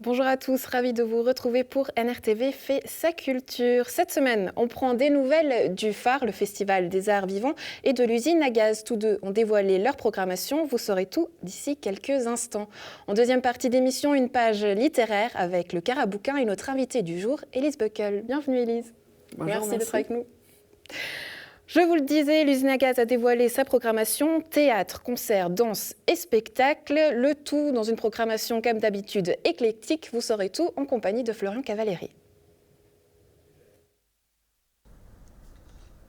Bonjour à tous, ravi de vous retrouver pour NRTV fait sa culture. Cette semaine, on prend des nouvelles du phare, le Festival des Arts Vivants, et de l'usine à gaz. Tous deux ont dévoilé leur programmation. Vous saurez tout d'ici quelques instants. En deuxième partie d'émission, une page littéraire avec le Carabouquin et notre invitée du jour, Élise Buckle. Bienvenue Élise. Bonjour, merci d'être avec nous. Je vous le disais, l'usine à gaz a dévoilé sa programmation théâtre, concerts, danse et spectacle. Le tout dans une programmation comme d'habitude éclectique. Vous saurez tout en compagnie de Florian Cavalieri.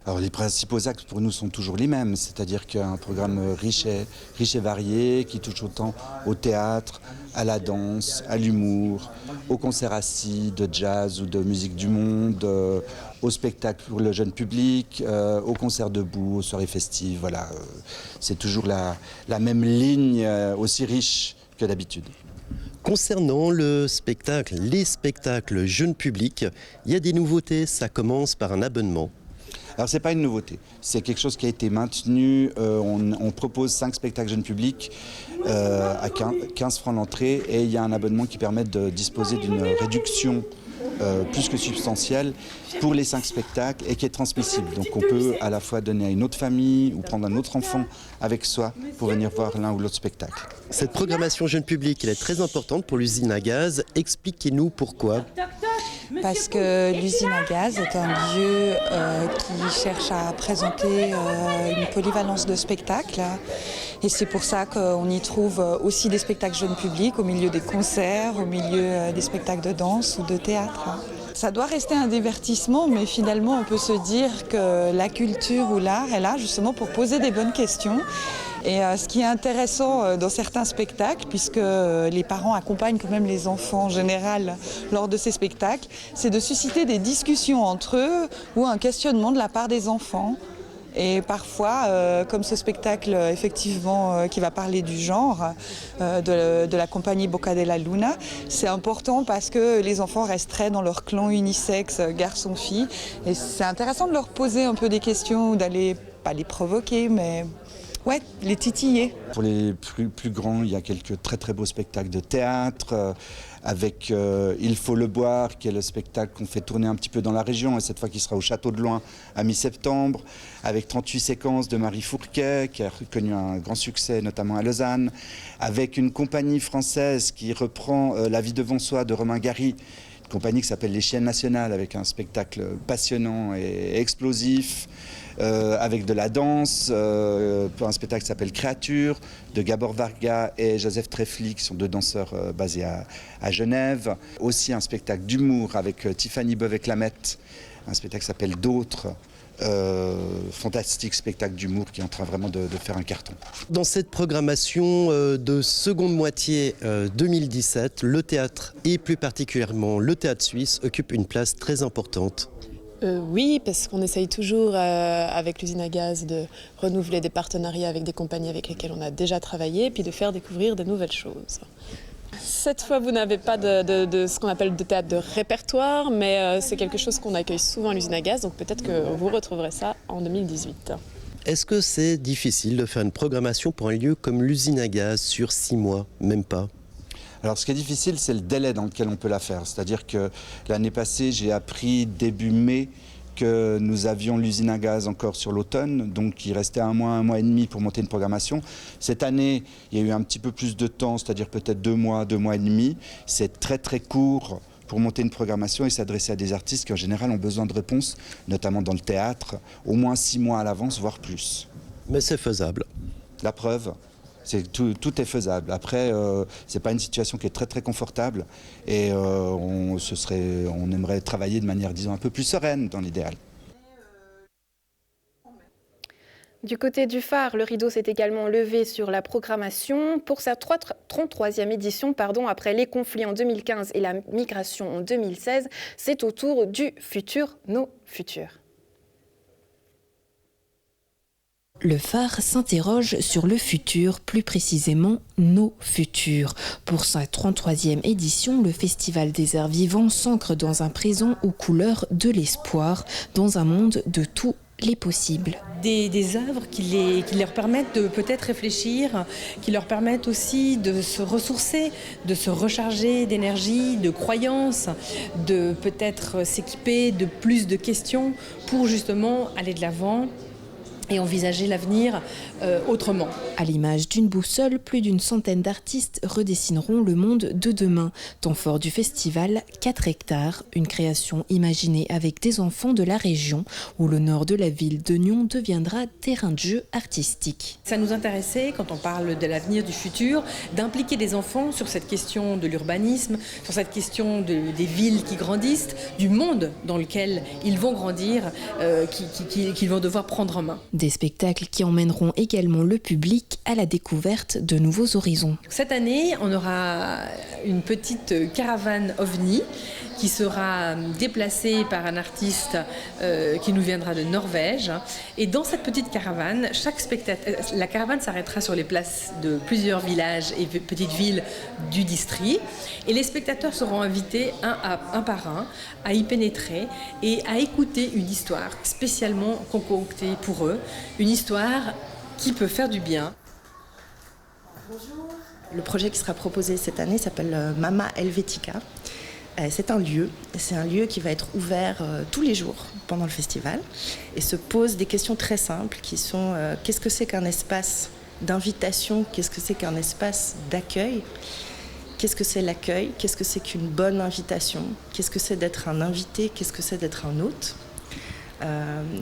Alors les principaux axes pour nous sont toujours les mêmes, c'est-à-dire qu'un programme riche et varié qui touche autant au théâtre, à la danse, à l'humour, aux concerts assis de jazz ou de musique du monde, au spectacle pour le jeune public, aux concerts debout, aux soirées festives. Voilà, c'est toujours la même ligne aussi riche que d'habitude. Concernant le spectacle, les spectacles jeunes publics, il y a des nouveautés, ça commence par un abonnement. Alors c'est pas une nouveauté, c'est quelque chose qui a été maintenu, on propose 5 spectacles jeunes publics à 15 francs l'entrée et il y a un abonnement qui permet de disposer d'une réduction plus que substantielle pour les 5 spectacles et qui est transmissible. Donc on peut à la fois donner à une autre famille ou prendre un autre enfant avec soi pour venir voir l'un ou l'autre spectacle. Cette programmation jeune public, elle est très importante pour l'usine à gaz. Expliquez-nous pourquoi. Parce que l'usine à gaz est un lieu qui cherche à présenter une polyvalence de spectacles. Et c'est pour ça qu'on y trouve aussi des spectacles jeunes publics au milieu des concerts, au milieu des spectacles de danse ou de théâtre. Ça doit rester un divertissement, mais finalement on peut se dire que la culture ou l'art est là justement pour poser des bonnes questions. Et ce qui est intéressant dans certains spectacles, puisque les parents accompagnent quand même les enfants en général lors de ces spectacles, c'est de susciter des discussions entre eux ou un questionnement de la part des enfants. Et parfois, comme ce spectacle effectivement qui va parler du genre de la compagnie Boca de la Luna, c'est important parce que les enfants resteraient dans leur clan unisexe garçon-fille. Et c'est intéressant de leur poser un peu des questions, d'aller, pas les provoquer, mais ouais, les titiller. Pour les plus grands, il y a quelques très beaux spectacles de théâtre avec Il faut le boire, qui est le spectacle qu'on fait tourner un petit peu dans la région, et cette fois qui sera au Château de Loing à mi-septembre, avec 38 séquences de Marie Fourquet, qui a connu un grand succès, notamment à Lausanne, avec une compagnie française qui reprend La vie de Vonsois de Romain Gary, une compagnie qui s'appelle Les Chiennes Nationales, avec un spectacle passionnant et explosif. Avec de la danse, pour un spectacle qui s'appelle Créature, de Gabor Varga et Joseph Trefli, qui sont 2 danseurs basés à Genève. Aussi un spectacle d'humour avec Tiffany Beauvais-Clamette, un spectacle qui s'appelle D'autres. Fantastique spectacle d'humour qui est en train vraiment de faire un carton. Dans cette programmation de seconde moitié 2017, le théâtre et plus particulièrement le théâtre suisse occupe une place très importante. Oui, parce qu'on essaye toujours avec l'usine à gaz de renouveler des partenariats avec des compagnies avec lesquelles on a déjà travaillé, puis de faire découvrir de nouvelles choses. Cette fois, vous n'avez pas de ce qu'on appelle de théâtre de répertoire, mais c'est quelque chose qu'on accueille souvent à l'usine à gaz, donc peut-être que vous retrouverez ça en 2018. Est-ce que c'est difficile de faire une programmation pour un lieu comme l'usine à gaz sur 6 mois, même pas ? Alors ce qui est difficile, c'est le délai dans lequel on peut la faire. C'est-à-dire que l'année passée, j'ai appris début mai que nous avions l'usine à gaz encore sur l'automne, donc il restait un mois et demi pour monter une programmation. Cette année, il y a eu un petit peu plus de temps, c'est-à-dire peut-être 2 mois et demi. C'est très court pour monter une programmation et s'adresser à des artistes qui en général ont besoin de réponses, notamment dans le théâtre, au moins 6 mois à l'avance, voire plus. Mais c'est faisable. La preuve, tout est faisable. Après, c'est pas une situation qui est très confortable et on aimerait travailler de manière, disons, un peu plus sereine dans l'idéal. Du côté du phare, le rideau s'est également levé sur la programmation. Pour sa 33e édition, après les conflits en 2015 et la migration en 2016, c'est au tour du futur, nos futurs. Le phare s'interroge sur le futur, plus précisément nos futurs. Pour sa 33e édition, le Festival des Arts Vivants s'ancre dans un présent aux couleurs de l'espoir, dans un monde de tout les possibles. Des œuvres qui leur permettent de peut-être réfléchir, qui leur permettent aussi de se ressourcer, de se recharger d'énergie, de croyances, de peut-être s'équiper de plus de questions pour justement aller de l'avant et envisager l'avenir autrement. À l'image d'une boussole, plus d'une centaine d'artistes redessineront le monde de demain. Temps fort du festival, 4 hectares, une création imaginée avec des enfants de la région, où le nord de la ville de Nyon deviendra terrain de jeu artistique. Ça nous intéressait, quand on parle de l'avenir du futur, d'impliquer des enfants sur cette question de l'urbanisme, sur cette question des villes qui grandissent, du monde dans lequel ils vont grandir, qu'ils vont devoir prendre en main. Des spectacles qui emmèneront également le public à la découverte de nouveaux horizons. Cette année, on aura une petite caravane OVNI qui sera déplacée par un artiste qui nous viendra de Norvège. Et dans cette petite caravane, la caravane s'arrêtera sur les places de plusieurs villages et petites villes du district. Et les spectateurs seront invités un par un à y pénétrer et à écouter une histoire spécialement concoctée pour eux. Une histoire qui peut faire du bien. Bonjour. Le projet qui sera proposé cette année s'appelle Mama Helvetica. C'est un lieu qui va être ouvert tous les jours pendant le festival et se pose des questions très simples qui sont qu'est-ce que c'est qu'un espace d'invitation, qu'est-ce que c'est qu'un espace d'accueil, qu'est-ce que c'est l'accueil, qu'est-ce que c'est qu'une bonne invitation, qu'est-ce que c'est d'être un invité, qu'est-ce que c'est d'être un hôte.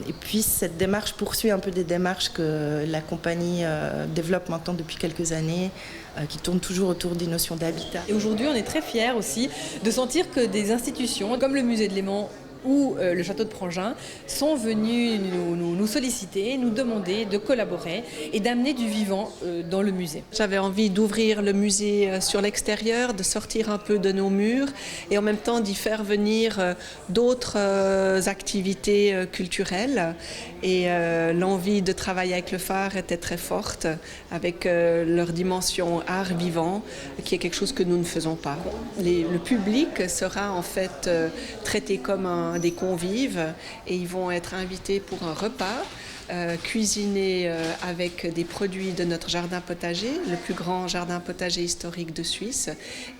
Et puis cette démarche poursuit un peu des démarches que la compagnie développe maintenant depuis quelques années, qui tournent toujours autour des notions d'habitat. Et aujourd'hui, on est très fiers aussi de sentir que des institutions comme le Musée de Léman ou le château de Prangin sont venus nous solliciter, nous demander de collaborer et d'amener du vivant dans le musée. J'avais envie d'ouvrir le musée sur l'extérieur, de sortir un peu de nos murs et en même temps d'y faire venir d'autres activités culturelles. Et l'envie de travailler avec le phare était très forte, avec leur dimension art vivant, qui est quelque chose que nous ne faisons pas. Le public sera en fait traité comme des convives et ils vont être invités pour un repas cuisiné avec des produits de notre jardin potager, le plus grand jardin potager historique de Suisse,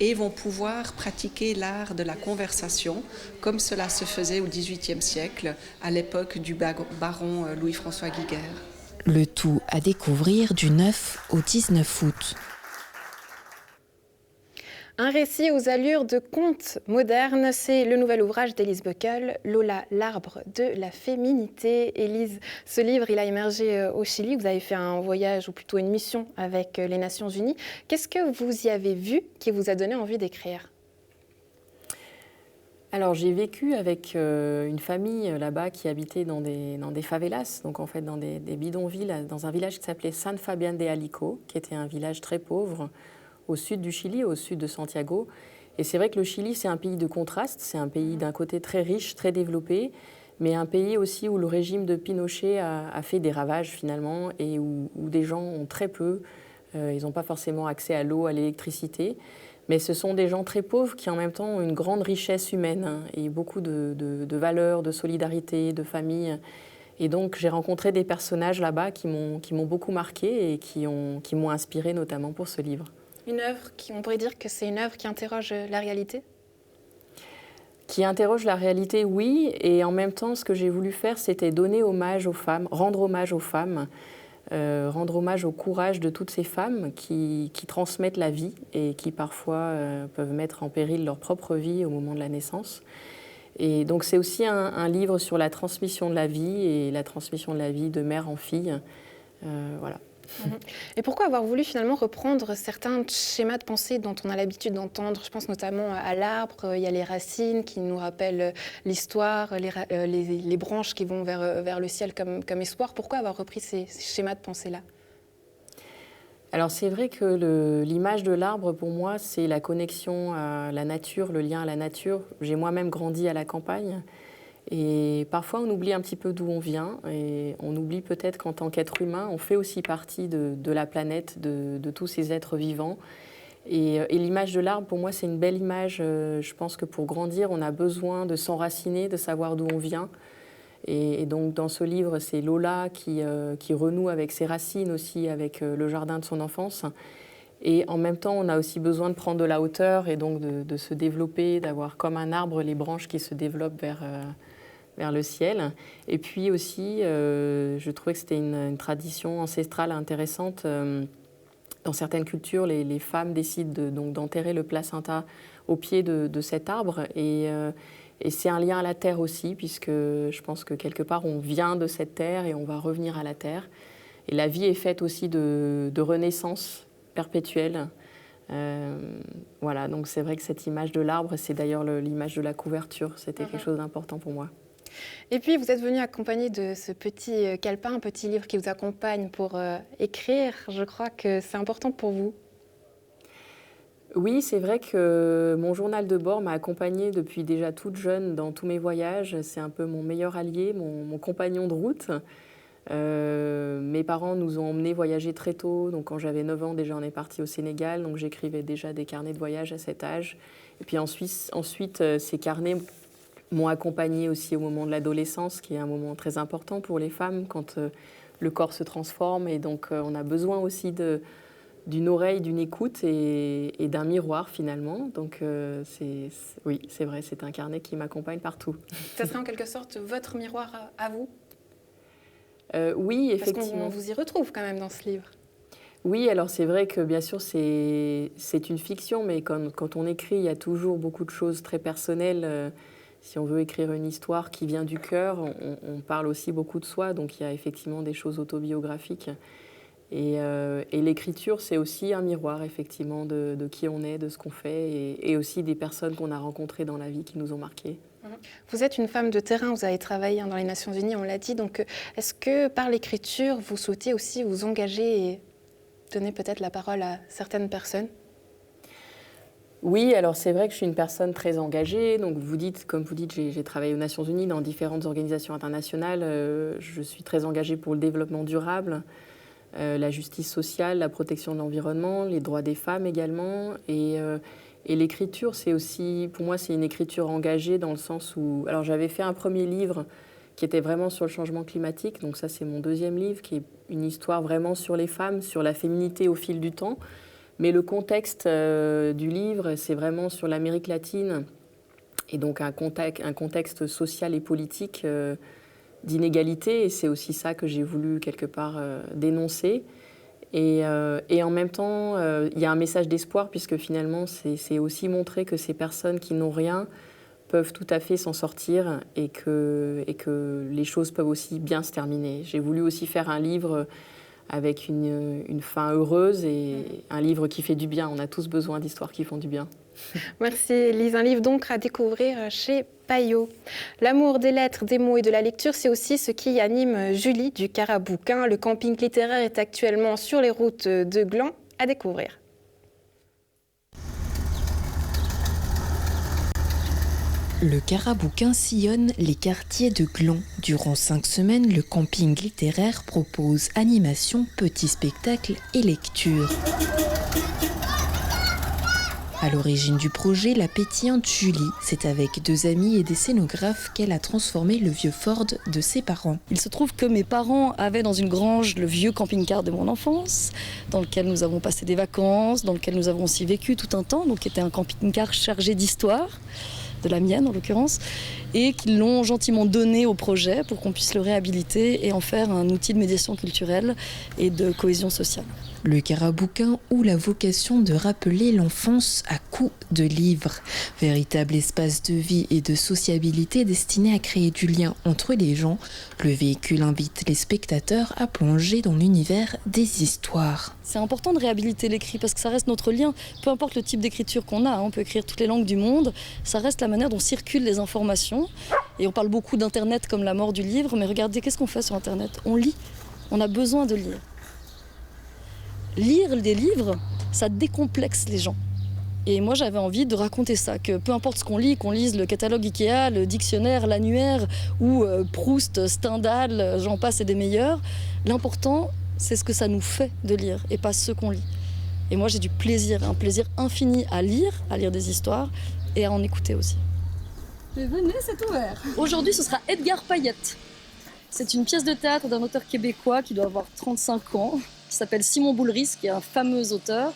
et vont pouvoir pratiquer l'art de la conversation comme cela se faisait au XVIIIe siècle, à l'époque du baron Louis-François Giguère. Le tout à découvrir du 9 au 19 août. Un récit aux allures de conte moderne, c'est le nouvel ouvrage d'Élise Beukel, Lola, l'arbre de la féminité. Élise, ce livre, il a émergé au Chili. Vous avez fait un voyage, ou plutôt une mission avec les Nations Unies. Qu'est-ce que vous y avez vu qui vous a donné envie d'écrire ? Alors j'ai vécu avec une famille là-bas qui habitait dans des favelas, donc en fait dans des bidonvilles, dans un village qui s'appelait San Fabián de Alico, qui était un village très pauvre, au sud du Chili, au sud de Santiago. Et c'est vrai que le Chili, c'est un pays de contraste. C'est un pays d'un côté très riche, très développé, mais un pays aussi où le régime de Pinochet a fait des ravages finalement et où des gens ont très peu. Ils n'ont pas forcément accès à l'eau, à l'électricité. Mais ce sont des gens très pauvres qui en même temps ont une grande richesse humaine et beaucoup de valeurs, de solidarité, de famille. Et donc j'ai rencontré des personnages là-bas qui m'ont beaucoup marqué et qui m'ont inspiré notamment pour ce livre. Une œuvre on pourrait dire que c'est une œuvre qui interroge la réalité ? Qui interroge la réalité, oui. Et en même temps, ce que j'ai voulu faire, c'était donner hommage aux femmes, rendre hommage aux femmes, rendre hommage au courage de toutes ces femmes qui transmettent la vie et qui parfois peuvent mettre en péril leur propre vie au moment de la naissance. Et donc c'est aussi un livre sur la transmission de la vie et la transmission de la vie de mère en fille. Voilà. Et pourquoi avoir voulu finalement reprendre certains schémas de pensée dont on a l'habitude d'entendre ? Je pense notamment à l'arbre, il y a les racines qui nous rappellent l'histoire, les branches qui vont vers le ciel comme espoir. Pourquoi avoir repris ces schémas de pensée-là ? Alors c'est vrai que l'image de l'arbre, pour moi, c'est la connexion à la nature, le lien à la nature. J'ai moi-même grandi à la campagne. Et parfois, on oublie un petit peu d'où on vient et on oublie peut-être qu'en tant qu'être humain, on fait aussi partie de la planète, de tous ces êtres vivants. Et l'image de l'arbre, pour moi, c'est une belle image. Je pense que pour grandir, on a besoin de s'enraciner, de savoir d'où on vient. Et donc dans ce livre, c'est Lola qui renoue avec ses racines aussi, avec le jardin de son enfance. Et en même temps, on a aussi besoin de prendre de la hauteur et donc de se développer, d'avoir comme un arbre les branches qui se développent vers le ciel. Et puis aussi, je trouvais que c'était une tradition ancestrale intéressante. Dans certaines cultures, les femmes décident donc d'enterrer le placenta au pied de cet arbre. Et c'est un lien à la terre aussi, puisque je pense que quelque part, on vient de cette terre et on va revenir à la terre. Et la vie est faite aussi de renaissance perpétuelle. Voilà, donc c'est vrai que cette image de l'arbre, c'est d'ailleurs l'image de la couverture. C'était quelque chose d'important pour moi. Et puis, vous êtes venu accompagné de ce petit calepin, un petit livre qui vous accompagne pour écrire. Je crois que c'est important pour vous. Oui, c'est vrai que mon journal de bord m'a accompagnée depuis déjà toute jeune dans tous mes voyages. C'est un peu mon meilleur allié, mon compagnon de route. Mes parents nous ont emmenés voyager très tôt. Donc, quand j'avais 9 ans, déjà, on est parti au Sénégal. Donc, j'écrivais déjà des carnets de voyage à cet âge. Et puis ensuite ces carnets m'ont accompagnée aussi au moment de l'adolescence, qui est un moment très important pour les femmes quand le corps se transforme. Et donc, on a besoin aussi d'une oreille, d'une écoute et d'un miroir, finalement. Donc, oui, c'est vrai, c'est un carnet qui m'accompagne partout. Ça serait en quelque sorte votre miroir à vous ? Oui, effectivement. Parce qu'on vous y retrouve quand même dans ce livre. Oui, alors c'est vrai que bien sûr c'est une fiction, mais quand on écrit, il y a toujours beaucoup de choses très personnelles. Si on veut écrire une histoire qui vient du cœur, on parle aussi beaucoup de soi, donc il y a effectivement des choses autobiographiques. Et l'écriture, c'est aussi un miroir, effectivement, de qui on est, de ce qu'on fait, et aussi des personnes qu'on a rencontrées dans la vie qui nous ont marqués. Vous êtes une femme de terrain, vous avez travaillé dans les Nations Unies, on l'a dit, donc est-ce que par l'écriture, vous souhaitez aussi vous engager et donner peut-être la parole à certaines personnes ? Oui, alors c'est vrai que je suis une personne très engagée. Donc comme vous dites, j'ai travaillé aux Nations Unies dans différentes organisations internationales. Je suis très engagée pour le développement durable, la justice sociale, la protection de l'environnement, les droits des femmes également. Et l'écriture, c'est aussi, pour moi, c'est une écriture engagée dans le sens où... Alors j'avais fait un premier livre qui était vraiment sur le changement climatique. Donc ça, c'est mon deuxième livre, qui est une histoire vraiment sur les femmes, sur la féminité au fil du temps. Mais le contexte du livre, c'est vraiment sur l'Amérique latine et donc un contexte social et politique d'inégalité. Et c'est aussi ça que j'ai voulu quelque part dénoncer. Et en même temps, il y a un message d'espoir puisque finalement, c'est aussi montrer que ces personnes qui n'ont rien peuvent tout à fait s'en sortir et que les choses peuvent aussi bien se terminer. J'ai voulu aussi faire un livre avec une fin heureuse et un livre qui fait du bien. On a tous besoin d'histoires qui font du bien. Merci Lise. Un livre donc à découvrir chez Payot. L'amour des lettres, des mots et de la lecture, c'est aussi ce qui anime Julie du Carabouquin. Le camping littéraire est actuellement sur les routes de Gland, à découvrir. Le Carabouquin sillonne les quartiers de Gland. Durant 5 semaines, le camping littéraire propose animation, petits spectacles et lecture. À l'origine du projet, la pétillante Julie, c'est avec 2 amis et des scénographes qu'elle a transformé le vieux Ford de ses parents. Il se trouve que mes parents avaient dans une grange le vieux camping-car de mon enfance, dans lequel nous avons passé des vacances, dans lequel nous avons aussi vécu tout un temps, donc qui était un camping-car chargé d'histoire, de la mienne en l'occurrence, et qu'ils l'ont gentiment donné au projet pour qu'on puisse le réhabiliter et en faire un outil de médiation culturelle et de cohésion sociale. Le Carabouquin ou la vocation de rappeler l'enfance à coups de livres. Véritable espace de vie et de sociabilité destiné à créer du lien entre les gens, le véhicule invite les spectateurs à plonger dans l'univers des histoires. C'est important de réhabiliter l'écrit parce que ça reste notre lien. Peu importe le type d'écriture qu'on a, on peut écrire toutes les langues du monde, ça reste la manière dont circulent les informations. Et on parle beaucoup d'Internet comme la mort du livre, mais regardez, qu'est-ce qu'on fait sur Internet ? On lit, on a besoin de lire. Lire des livres, ça décomplexe les gens. Et moi, j'avais envie de raconter ça, que peu importe ce qu'on lit, qu'on lise le catalogue Ikea, le dictionnaire, l'annuaire, ou Proust, Stendhal, j'en passe et des meilleurs, l'important, c'est ce que ça nous fait de lire, et pas ce qu'on lit. Et moi, j'ai du plaisir, un plaisir infini à lire des histoires, et à en écouter aussi. Mais venez, c'est ouvert. Aujourd'hui, ce sera Edgar Payette. C'est une pièce de théâtre d'un auteur québécois qui doit avoir 35 ans, qui s'appelle Simon Boulris, qui est un fameux auteur,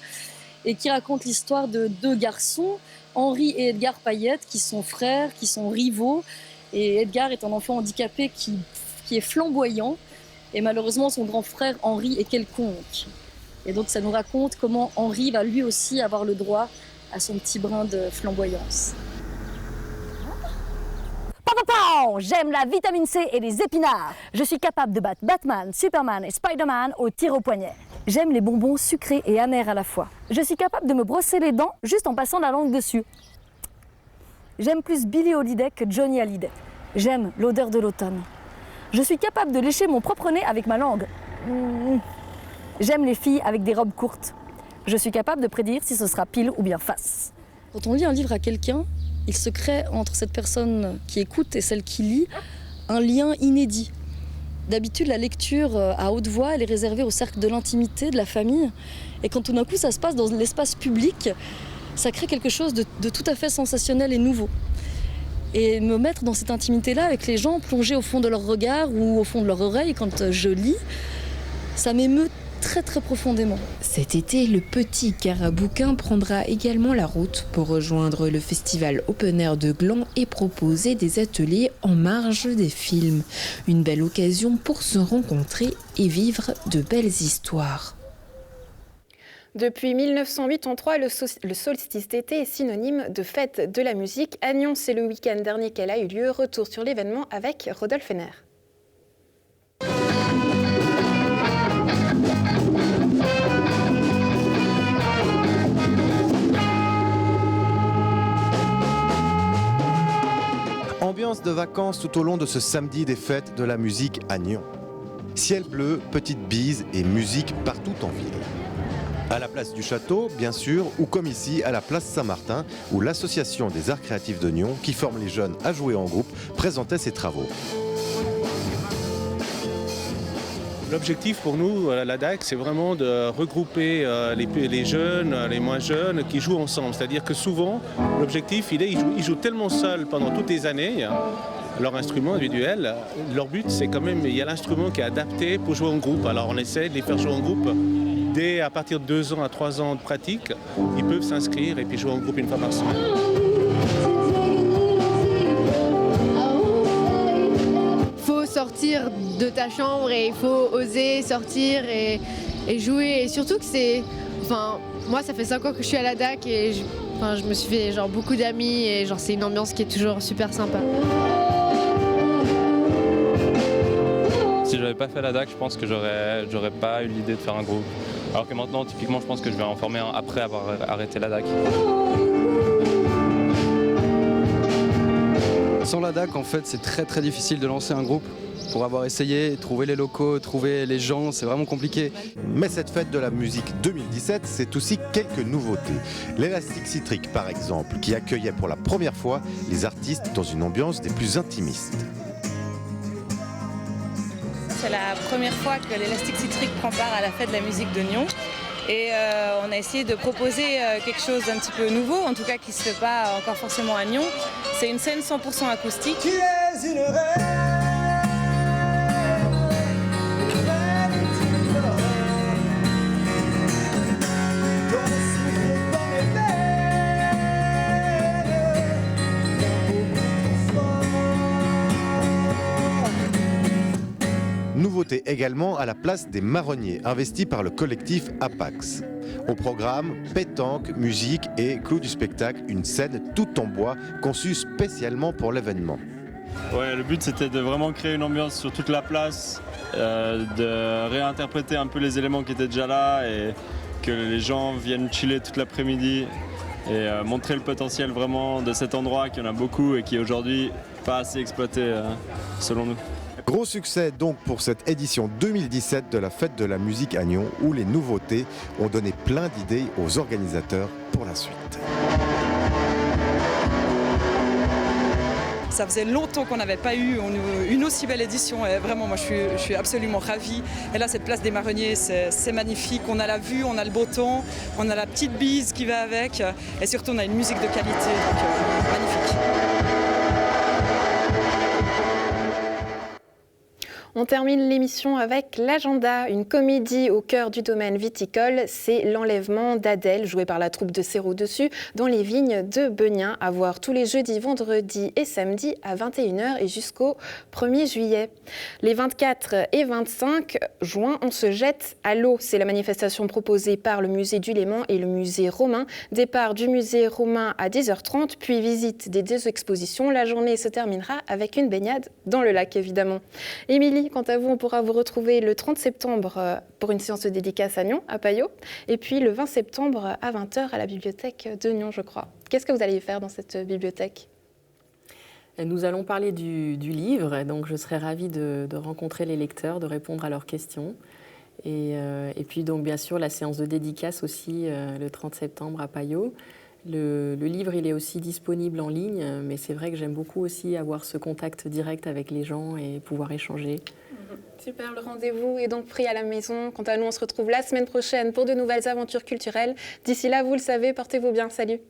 et qui raconte l'histoire de deux garçons, Henri et Edgar Payette, qui sont frères, qui sont rivaux. Et Edgar est un enfant handicapé qui est flamboyant, et malheureusement son grand frère Henri est quelconque. Et donc ça nous raconte comment Henri va lui aussi avoir le droit à son petit brin de flamboyance. J'aime la vitamine C et les épinards. Je suis capable de battre Batman, Superman et Spider-Man au tir au poignet. J'aime les bonbons sucrés et amers à la fois. Je suis capable de me brosser les dents juste en passant la langue dessus. J'aime plus Billie Holiday que Johnny Hallyday. J'aime l'odeur de l'automne. Je suis capable de lécher mon propre nez avec ma langue. J'aime les filles avec des robes courtes. Je suis capable de prédire si ce sera pile ou bien face. Quand on lit un livre à quelqu'un, il se crée entre cette personne qui écoute et celle qui lit un lien inédit. D'habitude, la lecture à haute voix, elle est réservée au cercle de l'intimité, de la famille. Et quand tout d'un coup ça se passe dans l'espace public, ça crée quelque chose de tout à fait sensationnel et nouveau. Et me mettre dans cette intimité-là avec les gens, plonger au fond de leur regard ou au fond de leur oreille quand je lis, ça m'émeut très très profondément. Cet été, le Petit Carabouquin prendra également la route pour rejoindre le festival Open Air de Gland et proposer des ateliers en marge des films. Une belle occasion pour se rencontrer et vivre de belles histoires. Depuis 1983, le solstice d'été est synonyme de fête de la musique. À Nyon, c'est le week-end dernier qu'elle a eu lieu. Retour sur l'événement avec Rodolphe Henner. Ambiance de vacances tout au long de ce samedi des fêtes de la musique à Nyon. Ciel bleu, petite bise et musique partout en ville. À la place du château, bien sûr, ou comme ici, à la place Saint-Martin, où l'association des arts créatifs de Nyon, qui forme les jeunes à jouer en groupe, présentait ses travaux. L'objectif pour nous, à la DAC, c'est vraiment de regrouper les jeunes, les moins jeunes qui jouent ensemble. C'est-à-dire que souvent, l'objectif, ils jouent tellement seuls pendant toutes les années, leur instrument individuel. Leur but, c'est quand même, il y a l'instrument qui est adapté pour jouer en groupe. Alors on essaie de les faire jouer en groupe. Dès à partir de 2 ans à 3 ans de pratique, ils peuvent s'inscrire et puis jouer en groupe une fois par semaine. Sortir de ta chambre et il faut oser sortir et jouer, et surtout que c'est, enfin moi ça fait 5 ans que je suis à la DAC et je me suis fait genre beaucoup d'amis et genre c'est une ambiance qui est toujours super sympa. Si j'avais pas fait la DAC, je pense que j'aurais pas eu l'idée de faire un groupe. Alors que maintenant, typiquement, je pense que je vais en former un après avoir arrêté la DAC. Sans la DAC, en fait, c'est très difficile de lancer un groupe. Pour avoir essayé, trouver les locaux, trouver les gens, c'est vraiment compliqué. Mais cette fête de la musique 2017, c'est aussi quelques nouveautés. L'Elastic Citric, par exemple, qui accueillait pour la première fois les artistes dans une ambiance des plus intimistes. C'est la première fois que l'Elastic Citric prend part à la fête de la musique de Nyon. Et on a essayé de proposer quelque chose d'un petit peu nouveau, en tout cas qui ne se fait pas encore forcément à Nyon. C'est une scène 100% acoustique. Tu es une reine. Nouveauté également à la place des Marronniers, investis par le collectif Apax. Au programme, pétanque, musique et clou du spectacle, une scène toute en bois conçue spécialement pour l'événement. Ouais, le but c'était de vraiment créer une ambiance sur toute la place, de réinterpréter un peu les éléments qui étaient déjà là et que les gens viennent chiller toute l'après-midi et montrer le potentiel vraiment de cet endroit qui en a beaucoup et qui est aujourd'hui pas assez exploité selon nous. Gros succès donc pour cette édition 2017 de la Fête de la musique à Nyon, où les nouveautés ont donné plein d'idées aux organisateurs pour la suite. Ça faisait longtemps qu'on n'avait pas eu une aussi belle édition et vraiment moi je suis absolument ravie. Et là cette place des Marronniers c'est magnifique, on a la vue, on a le beau temps, on a la petite bise qui va avec et surtout on a une musique de qualité, donc magnifique. On termine l'émission avec l'agenda, une comédie au cœur du domaine viticole. C'est L'enlèvement d'Adèle, joué par la troupe de Serrault Dessus, dans les vignes de Beugnin, à voir tous les jeudis, vendredis et samedis à 21h et jusqu'au 1er juillet. Les 24 et 25 juin, on se jette à l'eau. C'est la manifestation proposée par le musée du Léman et le musée romain. Départ du musée romain à 10h30, puis visite des deux expositions. La journée se terminera avec une baignade dans le lac, évidemment. Émilie, quant à vous, on pourra vous retrouver le 30 septembre pour une séance de dédicace à Nyon, à Payot, et puis le 20 septembre à 20h à la bibliothèque de Nyon, je crois. Qu'est-ce que vous allez faire dans cette bibliothèque ? Nous allons parler du livre, donc je serai ravie de rencontrer les lecteurs, de répondre à leurs questions. Et puis donc bien sûr la séance de dédicace aussi le 30 septembre à Payot. Le livre, il est aussi disponible en ligne, mais c'est vrai que j'aime beaucoup aussi avoir ce contact direct avec les gens et pouvoir échanger. Super, le rendez-vous est donc pris à la maison. Quant à nous, on se retrouve la semaine prochaine pour de nouvelles aventures culturelles. D'ici là, vous le savez, portez-vous bien. Salut!